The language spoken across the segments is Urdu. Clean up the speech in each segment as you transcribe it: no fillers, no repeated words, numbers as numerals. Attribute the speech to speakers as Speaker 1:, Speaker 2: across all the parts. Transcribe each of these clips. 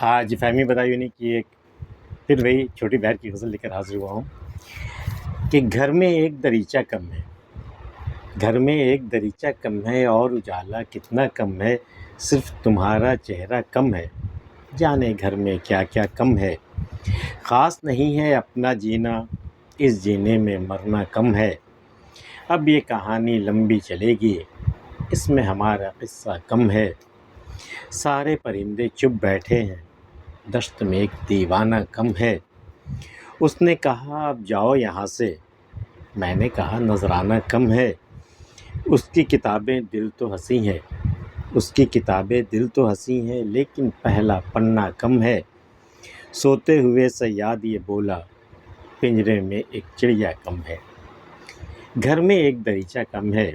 Speaker 1: آج فہمی بدایونی کی ایک پھر وہی چھوٹی بہر کی غزل لے کر حاضر ہوا ہوں کہ گھر میں ایک دریچہ کم ہے، گھر میں ایک دریچہ کم ہے اور اجالا کتنا کم ہے، صرف تمہارا چہرہ کم ہے، جانے گھر میں کیا کیا کم ہے، خاص نہیں ہے اپنا جینا، اس جینے میں مرنا کم ہے، اب یہ کہانی لمبی چلے گی، اس میں ہمارا قصہ کم ہے، سارے پرندے چپ بیٹھے ہیں، دشت میں ایک دیوانہ کم ہے، اس نے کہا اب جاؤ یہاں سے، میں نے کہا نذرانہ کم ہے، اس کی کتابیں دل تو ہنسی ہیں، اس کی کتابیں دل تو ہنسی ہیں لیکن پہلا پنہ کم ہے، سوتے ہوئے صیاد یہ بولا پنجرے میں ایک چڑیا کم ہے، گھر میں ایک دریچہ کم ہے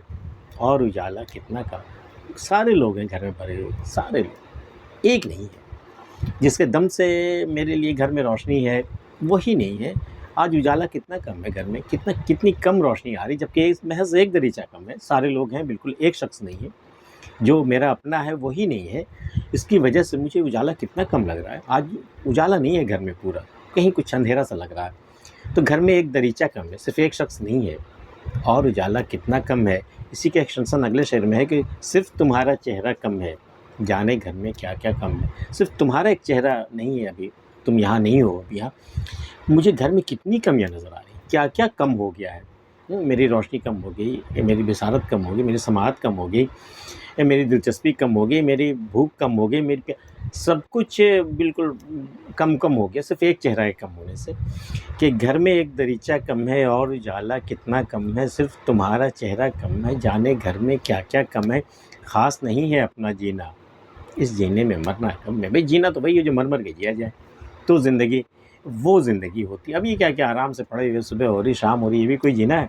Speaker 1: اور اجالا کتنا کم، سارے لوگ ہیں گھر میں بھرے ہوئے، سارے لوگ، ایک نہیں ہے جس کے دم سے میرے لیے گھر میں روشنی ہے، وہی نہیں ہے۔ آج اجالا کتنا کم ہے گھر میں، کتنی کم روشنی آ رہی، جبکہ محض ایک دریچہ کم ہے، سارے لوگ ہیں، بالکل ایک شخص نہیں ہے، جو میرا اپنا ہے وہی نہیں ہے، اس کی وجہ سے مجھے اجالا کتنا کم لگ رہا ہے۔ آج اجالا نہیں ہے گھر میں پورا، کہیں کچھ اندھیرا سا لگ رہا ہے، تو گھر میں ایک دریچہ کم ہے، صرف ایک شخص نہیں ہے اور اجالا کتنا کم ہے۔ اسی کے ایکسٹینشن اگلے شعر میں ہے کہ صرف تمہارا چہرہ کم ہے، جانے گھر میں کیا کیا کم ہے، صرف تمہارا ایک چہرہ نہیں ہے، ابھی تم یہاں نہیں ہو، اب یہاں مجھے گھر میں کتنی کمیاں نظر آ رہی ہیں، کیا کیا کم ہو گیا ہے، میری روشنی کم ہو گئی، میری بصارت کم ہو گئی، میری سماعت کم ہو گئی، میری دلچسپی کم ہو گئی، میری بھوک کم ہو گئی، میری سب کچھ بالکل کم ہو گیا، صرف ایک چہرہ ہے کم ہونے سے، کہ گھر میں ایک دریچہ کم ہے اور اجالا کتنا کم ہے، صرف تمہارا چہرہ کم ہے، جانے گھر میں کیا کیا کم ہے، خاص نہیں ہے اپنا جینا، اس جینے میں مرنا کم ہے۔ بھئی جینا تو وہی ہے جو مر کے جیا جائے، تو زندگی وہ زندگی ہوتی ہے۔ اب یہ کیا آرام سے پڑے ہوئے، صبح ہو رہی شام ہو رہی، یہ بھی کوئی جینا ہے؟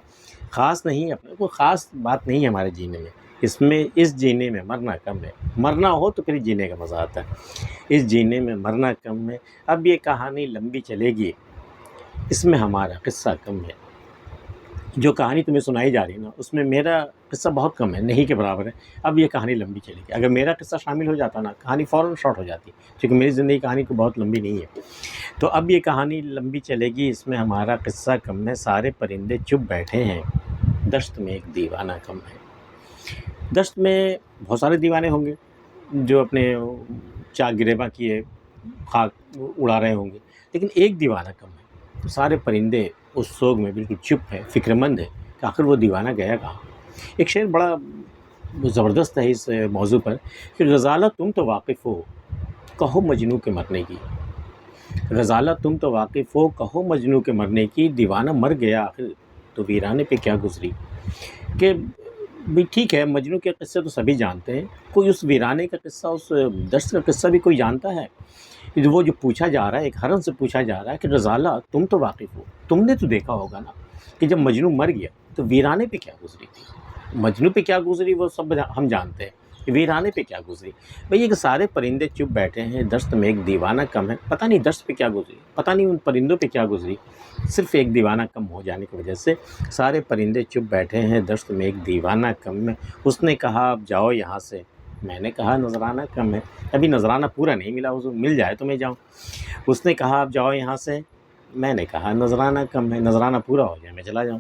Speaker 1: خاص نہیں ہے، اپنا کوئی خاص بات نہیں ہے ہمارے جینے میں، اس جینے میں مرنا کم ہے، مرنا ہو تو پھر جینے کا مزہ آتا ہے، اس جینے میں مرنا کم ہے، اب یہ کہانی لمبی چلے گی، اس میں ہمارا قصہ کم ہے۔ جو کہانی تمہیں سنائی جا رہی ہے نا، اس میں میرا قصہ بہت کم ہے، نہیں کے برابر ہے، اب یہ کہانی لمبی چلے گی، اگر میرا قصہ شامل ہو جاتا نا، کہانی فوراً شارٹ ہو جاتی، کیونکہ میری زندگی کہانی کو بہت لمبی نہیں ہے، تو اب یہ کہانی لمبی چلے گی، اس میں ہمارا قصہ کم ہے، سارے پرندے چپ بیٹھے ہیں، دشت میں ایک دیوانہ کم ہے۔ دشت میں بہت سارے دیوانے ہوں گے جو اپنے چاک گریباں کیے خاک اڑا رہے ہوں گے، لیکن ایک دیوانہ کم ہے، تو سارے پرندے اس سوگ میں بالکل چپ ہے، فکر مند ہے کہ آخر وہ دیوانہ گیا کہاں۔ ایک شعر بڑا زبردست ہے اس موضوع پر کہ غزالہ تم تو واقف ہو کہو مجنوں کے مرنے کی، غزالہ تم تو واقف ہو کہو مجنوں کے مرنے کی، دیوانہ مر گیا آخر تو ویرانے پہ کیا گزری، کہ بھی ٹھیک ہے، مجنوں کے قصے تو سبھی جانتے ہیں، کوئی اس ویرانے کا قصہ، اس دشت کا قصہ بھی کوئی جانتا ہے؟ وہ جو پوچھا جا رہا ہے، ایک ہرن سے پوچھا جا رہا ہے کہ غزالہ تم تو واقف ہو، تم نے تو دیکھا ہوگا نا کہ جب مجنوں مر گیا تو ویرانے پہ کیا گزری تھی، مجنوں پہ کیا گزری وہ سب ہم جانتے ہیں، کہ ویرانے پہ کیا گزری۔ بھئی یہ کہ سارے پرندے چپ بیٹھے ہیں، دشت میں ایک دیوانہ کم ہے، پتہ نہیں دشت پہ کیا گزری، پتہ نہیں ان پرندوں پہ کیا گزری، صرف ایک دیوانہ کم ہو جانے کی وجہ سے سارے پرندے چپ بیٹھے ہیں، دشت میں ایک دیوانہ کم ہے، اس نے کہا اب جاؤ یہاں سے، میں نے کہا نذرانہ کم ہے، ابھی نذرانہ پورا نہیں ملا، اس کو مل جائے تو میں جاؤں، اس نے کہا اب جاؤ یہاں سے، میں نے کہا نذرانہ کم ہے، نذرانہ پورا ہو جائے میں چلا جاؤں،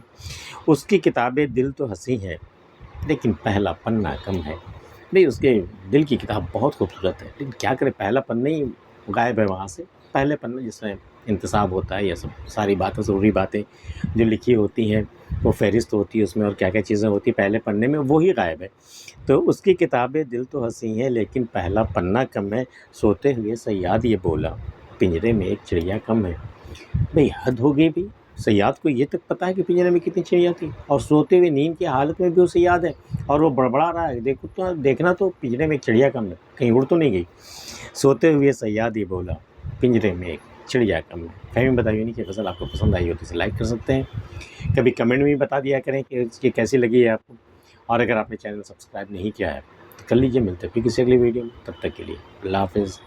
Speaker 1: اس کی کتابیں دل تو ہنسی ہیں لیکن پہلا پنہ کم ہے۔ بھئی اس کے دل کی کتاب بہت خوبصورت ہے، لیکن کیا کرے پہلا پنہ ہی غائب ہے وہاں سے، پہلے پنہ جس میں انتصاب ہوتا ہے، یہ سب ساری باتیں، ضروری باتیں جو لکھی ہوتی ہیں، وہ فہرست ہوتی ہے اس میں، اور کیا کیا چیزیں ہوتی ہیں پہلے پننے میں، وہی غائب ہے، تو اس کی کتابیں دل تو ہنسی ہیں لیکن پہلا پنہ کم ہے، سوتے ہوئے صیاد یہ بولا پنجرے میں ایک چڑیا کم ہے۔ بھئی حد ہو گئی بھی، صیاد کو یہ تک پتہ ہے کہ پنجرے میں کتنی چڑیا تھی، اور سوتے ہوئے نیند کی حالت میں بھی اسے یاد ہے، اور وہ بڑبڑا رہا ہے، دیکھنا تو پنجرے میں ایک چڑیا کم ہے، کہیں اڑ تو نہیں گئی۔ سوتے ہوئے صیاد یہ بولا پنجرے میں ایک چڑیا کم ہے۔ فہمی بدایونی کی غزل آپ کو پسند آئی ہو تو اسے لائک کر سکتے ہیں، کبھی کمنٹ میں بھی بتا دیا کریں کہ اس کی کیسی لگی ہے آپ کو، اور اگر آپ نے چینل سبسکرائب نہیں کیا ہے تو کر لیجیے، ملتے ہیں پھر کسی اگلی ویڈیو میں، تب تک کے لیے اللہ حافظ۔